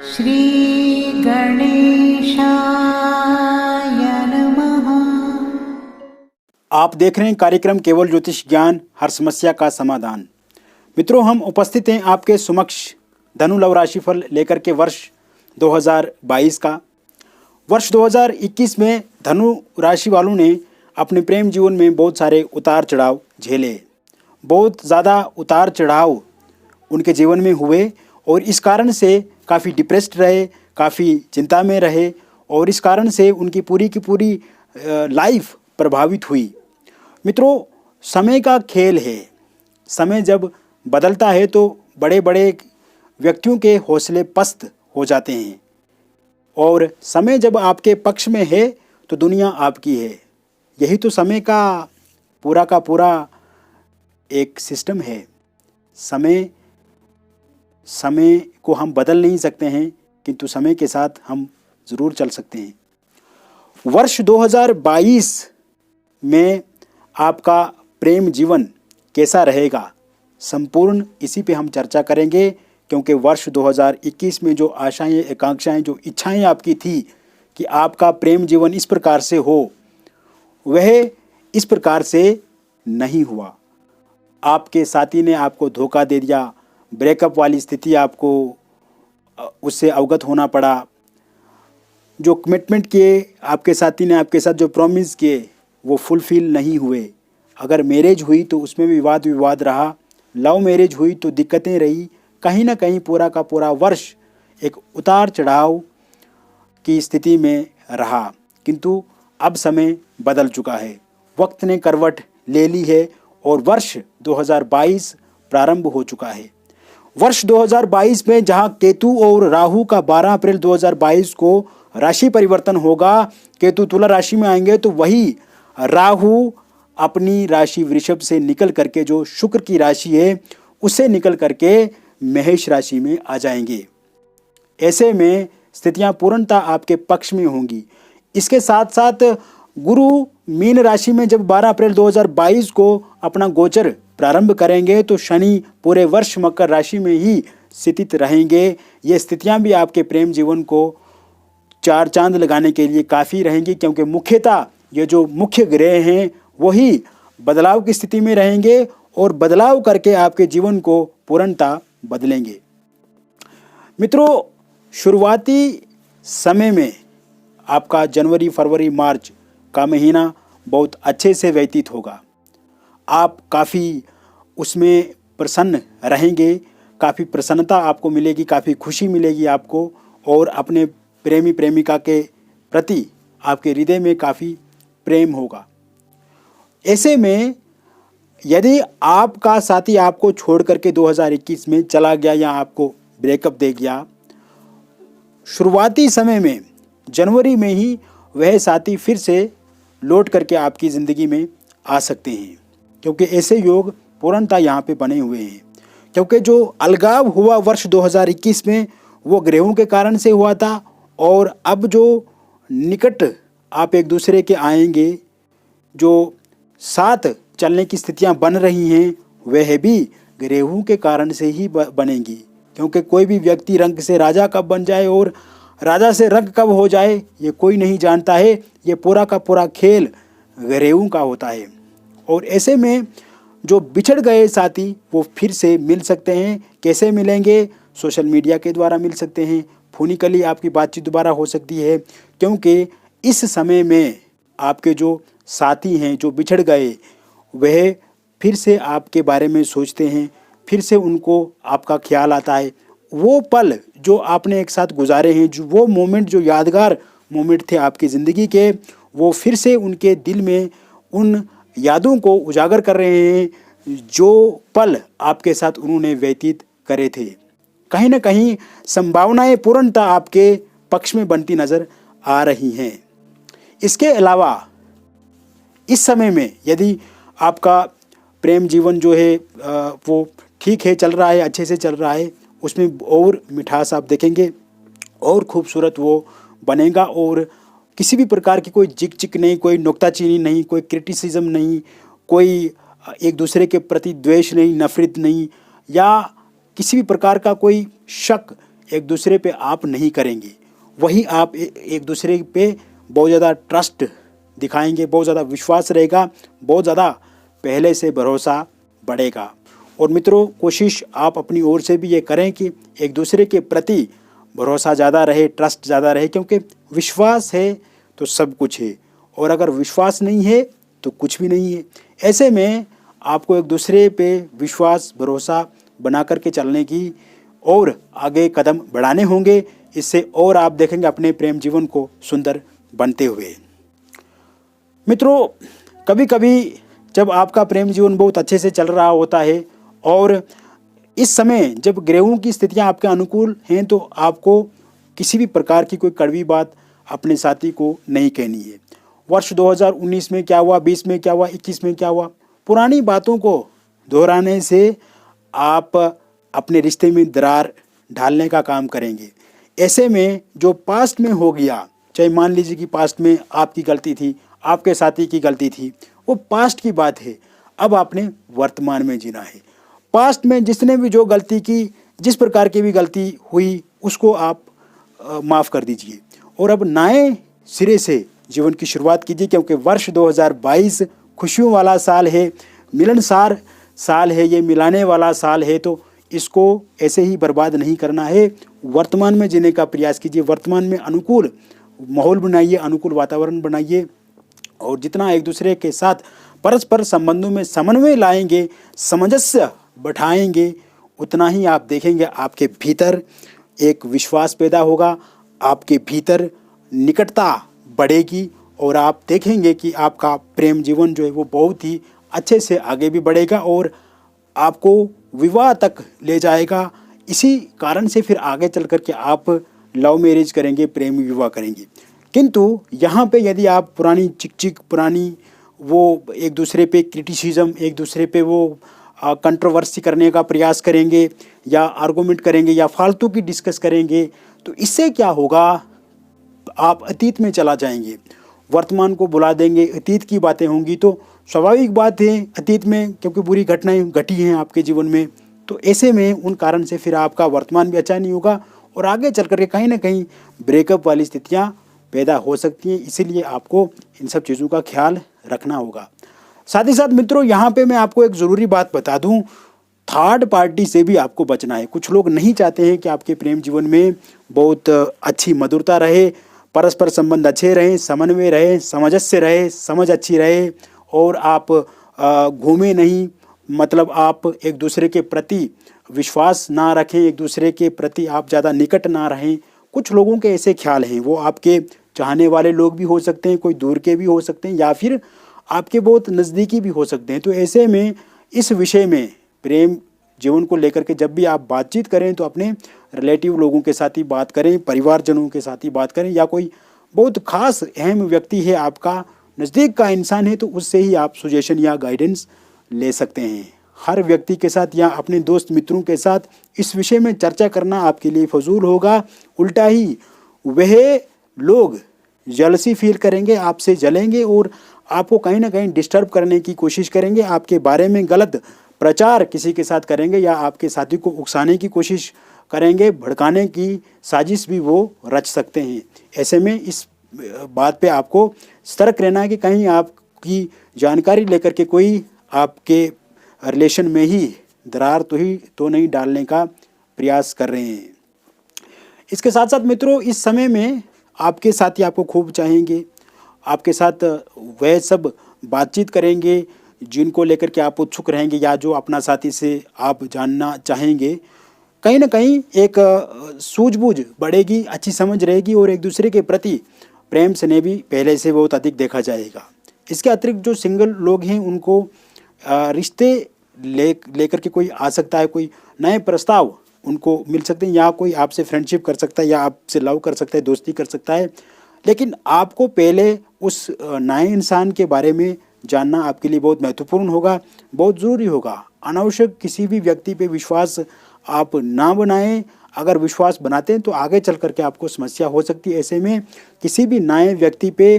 श्री गणेशाय नमः। आप देख रहे हैं कार्यक्रम केवल ज्योतिष ज्ञान, हर समस्या का समाधान। मित्रों, हम उपस्थित हैं आपके समक्ष धनु लव राशिफल लेकर के वर्ष 2022 का। वर्ष 2021 में धनु राशि वालों ने अपने प्रेम जीवन में बहुत सारे उतार चढ़ाव झेले। बहुत ज़्यादा उतार चढ़ाव उनके जीवन में हुए और इस कारण से काफ़ी डिप्रेस्ड रहे, काफ़ी चिंता में रहे और इस कारण से उनकी पूरी की पूरी लाइफ प्रभावित हुई। मित्रों, समय का खेल है। समय जब बदलता है तो बड़े बड़े व्यक्तियों के हौसले पस्त हो जाते हैं और समय जब आपके पक्ष में है तो दुनिया आपकी है। यही तो समय का पूरा एक सिस्टम है। समय को हम बदल नहीं सकते हैं, किंतु समय के साथ हम ज़रूर चल सकते हैं। वर्ष 2022 में आपका प्रेम जीवन कैसा रहेगा, संपूर्ण इसी पे हम चर्चा करेंगे, क्योंकि वर्ष 2021 में जो आशाएं, आकांक्षाएं, जो इच्छाएं आपकी थी कि आपका प्रेम जीवन इस प्रकार से हो, वह इस प्रकार से नहीं हुआ। आपके साथी ने आपको धोखा दे दिया, ब्रेकअप वाली स्थिति आपको उससे अवगत होना पड़ा। जो कमिटमेंट किए आपके साथी ने, आपके साथ जो प्रॉमिस किए वो फुलफिल नहीं हुए। अगर मैरिज हुई तो उसमें भी विवाद रहा, लव मैरिज हुई तो दिक्कतें रही। कहीं ना कहीं पूरा का पूरा वर्ष एक उतार चढ़ाव की स्थिति में रहा, किंतु अब समय बदल चुका है। वक्त ने करवट ले ली है और वर्ष 2022 प्रारंभ हो चुका है। वर्ष 2022 में जहां केतु और राहु का 12 अप्रैल 2022 को राशि परिवर्तन होगा, केतु तुला राशि में आएंगे तो वही राहु अपनी राशि वृषभ से निकल करके, जो शुक्र की राशि है, उससे निकल करके मेष राशि में आ जाएंगे। ऐसे में स्थितियां पूर्णतः आपके पक्ष में होंगी। इसके साथ साथ गुरु मीन राशि में जब 12 अप्रैल 2022 को अपना गोचर प्रारंभ करेंगे तो शनि पूरे वर्ष मकर राशि में ही स्थित रहेंगे। ये स्थितियां भी आपके प्रेम जीवन को चार चांद लगाने के लिए काफ़ी रहेंगी, क्योंकि मुख्यतः ये जो मुख्य ग्रह हैं वही बदलाव की स्थिति में रहेंगे और बदलाव करके आपके जीवन को पूर्णतः बदलेंगे। मित्रों, शुरुआती समय में आपका जनवरी, फरवरी, मार्च का महीना बहुत अच्छे से व्यतीत होगा। आप काफ़ी उसमें प्रसन्न रहेंगे, काफ़ी प्रसन्नता आपको मिलेगी, काफ़ी खुशी मिलेगी आपको, और अपने प्रेमी प्रेमिका के प्रति आपके हृदय में काफ़ी प्रेम होगा। ऐसे में यदि आपका साथी आपको छोड़ करके 2021 में चला गया या आपको ब्रेकअप दे गया, शुरुआती समय में जनवरी में ही वह साथी फिर से लौट करके आपकी ज़िंदगी में आ सकते हैं, क्योंकि ऐसे योग पूर्णतः यहाँ पे बने हुए हैं। क्योंकि जो अलगाव हुआ वर्ष 2021 में वो ग्रहों के कारण से हुआ था, और अब जो निकट आप एक दूसरे के आएंगे, जो साथ चलने की स्थितियाँ बन रही हैं, वह भी ग्रहों के कारण से ही बनेंगी। क्योंकि कोई भी व्यक्ति रंग से राजा कब बन जाए और राजा से रंग कब हो जाए ये कोई नहीं जानता है। ये पूरा का पूरा खेल ग्रहों का होता है। और ऐसे में जो बिछड़ गए साथी वो फिर से मिल सकते हैं। कैसे मिलेंगे? सोशल मीडिया के द्वारा मिल सकते हैं, फोनिकली आपकी बातचीत दोबारा हो सकती है, क्योंकि इस समय में आपके जो साथी हैं जो बिछड़ गए वह फिर से आपके बारे में सोचते हैं, फिर से उनको आपका ख्याल आता है। वो पल जो आपने एक साथ गुजारे हैं, जो वो मोमेंट, जो यादगार मोमेंट थे आपकी ज़िंदगी के, वो फिर से उनके दिल में उन यादों को उजागर कर रहे हैं जो पल आपके साथ उन्होंने व्यतीत करे थे। कहीं ना कहीं संभावनाएं पूर्णतः आपके पक्ष में बनती नज़र आ रही हैं। इसके अलावा इस समय में यदि आपका प्रेम जीवन जो है वो ठीक है, चल रहा है, अच्छे से चल रहा है, उसमें और मिठास आप देखेंगे और खूबसूरत वो बनेगा, और किसी भी प्रकार की कोई जिक नहीं, कोई नुक्ताचीनी नहीं, कोई क्रिटिसिज्म नहीं, कोई एक दूसरे के प्रति द्वेष नहीं, नफरत नहीं, या किसी भी प्रकार का कोई शक एक दूसरे पे आप नहीं करेंगे, वही आप एक दूसरे पे बहुत ज़्यादा ट्रस्ट दिखाएंगे, बहुत ज़्यादा विश्वास रहेगा, बहुत ज़्यादा पहले से भरोसा बढ़ेगा। और मित्रों, कोशिश आप अपनी ओर से भी ये करें कि एक दूसरे के प्रति भरोसा ज़्यादा रहे, ट्रस्ट ज़्यादा रहे, क्योंकि विश्वास है तो सब कुछ है, और अगर विश्वास नहीं है तो कुछ भी नहीं है। ऐसे में आपको एक दूसरे पे विश्वास भरोसा बना करके चलने की और आगे कदम बढ़ाने होंगे। इससे और आप देखेंगे अपने प्रेम जीवन को सुंदर बनते हुए। मित्रों, कभी कभी जब आपका प्रेम जीवन बहुत अच्छे से चल रहा होता है और इस समय जब ग्रहों की स्थितियां आपके अनुकूल हैं, तो आपको किसी भी प्रकार की कोई कड़वी बात अपने साथी को नहीं कहनी है। वर्ष 2019 में क्या हुआ, 20 में क्या हुआ, 21 में क्या हुआ, पुरानी बातों को दोहराने से आप अपने रिश्ते में दरार डालने का काम करेंगे। ऐसे में जो पास्ट में हो गया, चाहे मान लीजिए कि पास्ट में आपकी गलती थी, आपके साथी की गलती थी, वो पास्ट की बात है। अब आपने वर्तमान में जीना है। पास्ट में जिसने भी जो गलती की, जिस प्रकार की भी गलती हुई, उसको आप माफ़ कर दीजिए और अब नए सिरे से जीवन की शुरुआत कीजिए, क्योंकि वर्ष 2022 खुशियों वाला साल है, मिलनसार साल है, ये मिलाने वाला साल है। तो इसको ऐसे ही बर्बाद नहीं करना है। वर्तमान में जीने का प्रयास कीजिए, वर्तमान में अनुकूल माहौल बनाइए, अनुकूल वातावरण बनाइए, और जितना एक दूसरे के साथ परस्पर संबंधों में समन्वय लाएंगे, सामंजस्य बढ़ाएंगे, उतना ही आप देखेंगे आपके भीतर एक विश्वास पैदा होगा, आपके भीतर निकटता बढ़ेगी, और आप देखेंगे कि आपका प्रेम जीवन जो है वो बहुत ही अच्छे से आगे भी बढ़ेगा और आपको विवाह तक ले जाएगा। इसी कारण से फिर आगे चल कर के आप लव मैरिज करेंगे, प्रेम विवाह करेंगे। किंतु यहाँ पे यदि आप पुरानी चिक पुरानी वो एक दूसरे पे क्रिटिसिज्म, एक दूसरे पे वो कंट्रोवर्सी करने का प्रयास करेंगे या आर्गूमेंट करेंगे या फालतू की डिस्कस करेंगे, तो इससे क्या होगा, आप अतीत में चला जाएंगे, वर्तमान को भुला देंगे, अतीत की बातें होंगी। तो स्वाभाविक बात है, अतीत में क्योंकि बुरी घटनाएं घटी हैं आपके जीवन में, तो ऐसे में उन कारण से फिर आपका वर्तमान भी अच्छा नहीं होगा और आगे चल करके कहीं ना कहीं ब्रेकअप वाली स्थितियां पैदा हो सकती हैं। इसीलिए आपको इन सब चीज़ों का ख्याल रखना होगा। साथ ही साथ मित्रों, यहाँ पे मैं आपको एक ज़रूरी बात बता दूँ, थर्ड पार्टी से भी आपको बचना है। कुछ लोग नहीं चाहते हैं कि आपके प्रेम जीवन में बहुत अच्छी मधुरता रहे, परस्पर संबंध अच्छे रहें, समन्वय रहे, सामंजस्य रहे, समझ अच्छी रहे, और आप घूमे नहीं, मतलब आप एक दूसरे के प्रति विश्वास ना रखें, एक दूसरे के प्रति आप ज़्यादा निकट ना रहें। कुछ लोगों के ऐसे ख्याल हैं, वो आपके चाहने वाले लोग भी हो सकते हैं, कोई दूर के भी हो सकते हैं, या फिर आपके बहुत नज़दीकी भी हो सकते हैं। तो ऐसे में इस विषय में प्रेम जीवन को लेकर के जब भी आप बातचीत करें, तो अपने रिलेटिव लोगों के साथ ही बात करें, परिवारजनों के साथ ही बात करें, या कोई बहुत खास अहम व्यक्ति है, आपका नज़दीक का इंसान है, तो उससे ही आप सजेशन या गाइडेंस ले सकते हैं। हर व्यक्ति के साथ या अपने दोस्त मित्रों के साथ इस विषय में चर्चा करना आपके लिए फजूल होगा। उल्टा ही वह लोग जलसी फील करेंगे, आपसे जलेंगे और आपको कहीं ना कहीं डिस्टर्ब करने की कोशिश करेंगे, आपके बारे में गलत प्रचार किसी के साथ करेंगे या आपके साथी को उकसाने की कोशिश करेंगे, भड़काने की साजिश भी वो रच सकते हैं। ऐसे में इस बात पे आपको सतर्क रहना है कि कहीं आपकी जानकारी लेकर के कोई आपके रिलेशन में ही दरार तो नहीं डालने का प्रयास कर रहे हैं। इसके साथ साथ मित्रों, इस समय में आपके साथी आपको खूब चाहेंगे, आपके साथ वह सब बातचीत करेंगे जिनको लेकर के आप उत्सुक रहेंगे या जो अपना साथी से आप जानना चाहेंगे। कहीं ना कहीं एक सूझबूझ बढ़ेगी, अच्छी समझ रहेगी और एक दूसरे के प्रति प्रेम स्नेह भी पहले से बहुत अधिक देखा जाएगा। इसके अतिरिक्त जो सिंगल लोग हैं उनको रिश्ते लेकर के कोई आ सकता है, कोई नए प्रस्ताव उनको मिल सकते हैं, या कोई आपसे फ्रेंडशिप कर सकता है या आपसे लव कर सकता है, दोस्ती कर सकता है। लेकिन आपको पहले उस नए इंसान के बारे में जानना आपके लिए बहुत महत्वपूर्ण होगा, बहुत ज़रूरी होगा। अनावश्यक किसी भी व्यक्ति पे विश्वास आप ना बनाएं। अगर विश्वास बनाते हैं तो आगे चल करके आपको समस्या हो सकती है। ऐसे में किसी भी नए व्यक्ति पे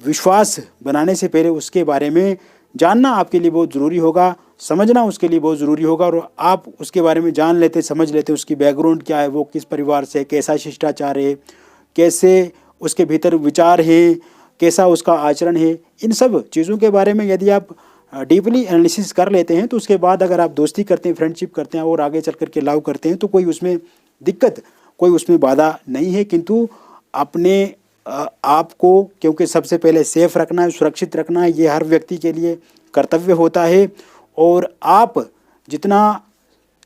विश्वास बनाने से पहले उसके बारे में जानना आपके लिए बहुत ज़रूरी होगा। समझना उसके लिए बहुत ज़रूरी होगा। और आप उसके बारे में जान लेते, समझ लेते, उसकी बैकग्राउंड क्या है, वो किस परिवार से, कैसा शिष्टाचार है, कैसे उसके भीतर विचार हैं, कैसा उसका आचरण है, इन सब चीज़ों के बारे में यदि आप डीपली एनालिसिस कर लेते हैं तो उसके बाद अगर आप दोस्ती करते हैं, फ्रेंडशिप करते हैं और आगे चल कर के लव करते हैं तो कोई उसमें दिक्कत, कोई उसमें बाधा नहीं है। किंतु अपने आपको क्योंकि सबसे पहले सेफ रखना है, सुरक्षित रखना है, ये हर व्यक्ति के लिए कर्तव्य होता है। और आप जितना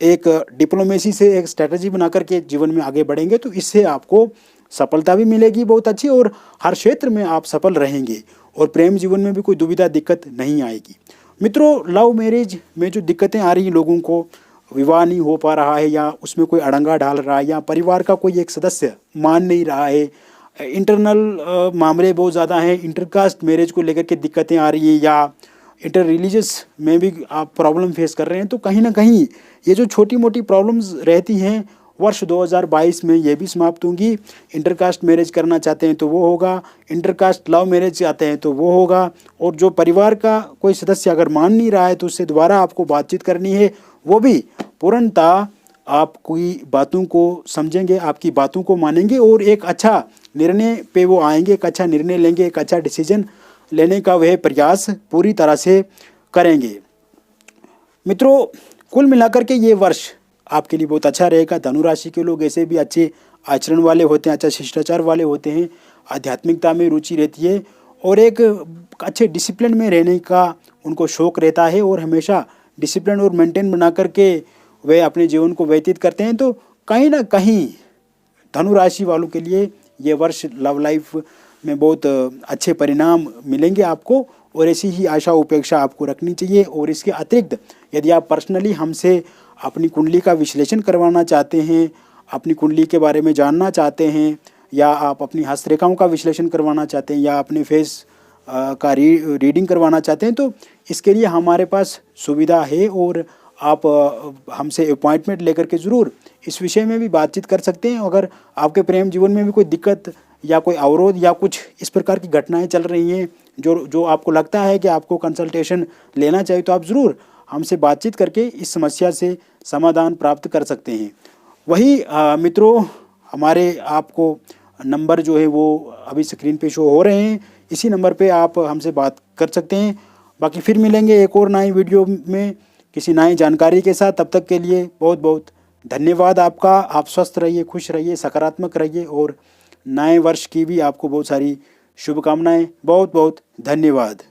एक डिप्लोमेसी से एक स्ट्रेटजी बना करके जीवन में आगे बढ़ेंगे तो इससे आपको सफलता भी मिलेगी बहुत अच्छी, और हर क्षेत्र में आप सफल रहेंगे और प्रेम जीवन में भी कोई दुविधा दिक्कत नहीं आएगी। मित्रों, लव मैरिज में जो दिक्कतें आ रही हैं, लोगों को विवाह नहीं हो पा रहा है या उसमें कोई अड़ंगा डाल रहा है या परिवार का कोई एक सदस्य मान नहीं रहा है, इंटरनल मामले बहुत ज़्यादा हैं, इंटरकास्ट मैरिज को लेकर के दिक्कतें आ रही है या इंटर रिलीजियस में भी आप प्रॉब्लम फेस कर रहे हैं, तो कहीं ना कहीं ये जो छोटी मोटी प्रॉब्लम्स रहती हैं वर्ष 2022 में ये भी समाप्त होंगी। इंटरकास्ट मैरिज करना चाहते हैं तो वो होगा, इंटरकास्ट लव मैरिज चाहते हैं तो वो होगा, और जो परिवार का कोई सदस्य अगर मान नहीं रहा है तो उससे दोबारा आपको बातचीत करनी है, वो भी पूर्णतः आपकी बातों को समझेंगे, आपकी बातों को मानेंगे और एक अच्छा निर्णय पे वो आएंगे, एक अच्छा निर्णय लेंगे, एक अच्छा डिसीजन लेने का वह प्रयास पूरी तरह से करेंगे। मित्रों, कुल मिलाकर के ये वर्ष आपके लिए बहुत अच्छा रहेगा। धनु राशि के लोग ऐसे भी अच्छे आचरण वाले होते हैं, अच्छा शिष्टाचार वाले होते हैं, आध्यात्मिकता में रुचि रहती है और एक अच्छे डिसिप्लिन में रहने का उनको शौक़ रहता है और हमेशा डिसिप्लिन और मेंटेन बना करके वे अपने जीवन को व्यतीत करते हैं। तो कहीं ना कहीं धनु राशि वालों के लिए ये वर्ष लव लाइफ में बहुत अच्छे परिणाम मिलेंगे आपको, और ऐसी ही आशा उपेक्षा आपको रखनी चाहिए। और इसके अतिरिक्त यदि आप पर्सनली हमसे अपनी कुंडली का विश्लेषण करवाना चाहते हैं, अपनी कुंडली के बारे में जानना चाहते हैं, या आप अपनी हस्तरेखाओं का विश्लेषण करवाना चाहते हैं, या अपने फेस का रीडिंग करवाना चाहते हैं, तो इसके लिए हमारे पास सुविधा है और आप हमसे अपॉइंटमेंट लेकर के ज़रूर इस विषय में भी बातचीत कर सकते हैं। अगर आपके प्रेम जीवन में भी कोई दिक्कत या कोई अवरोध या कुछ इस प्रकार की घटनाएं चल रही हैं जो आपको लगता है कि आपको कंसल्टेशन लेना चाहिए, तो आप ज़रूर हमसे बातचीत करके इस समस्या से समाधान प्राप्त कर सकते हैं। वही मित्रों, हमारे आपको नंबर जो है वो अभी स्क्रीन पे शो हो रहे हैं, इसी नंबर पे आप हमसे बात कर सकते हैं। बाकी फिर मिलेंगे एक और नई वीडियो में किसी नई जानकारी के साथ। तब तक के लिए बहुत बहुत धन्यवाद आपका। आप स्वस्थ रहिए, खुश रहिए, सकारात्मक रहिए और नए वर्ष की भी आपको बहुत सारी शुभकामनाएं। बहुत बहुत धन्यवाद।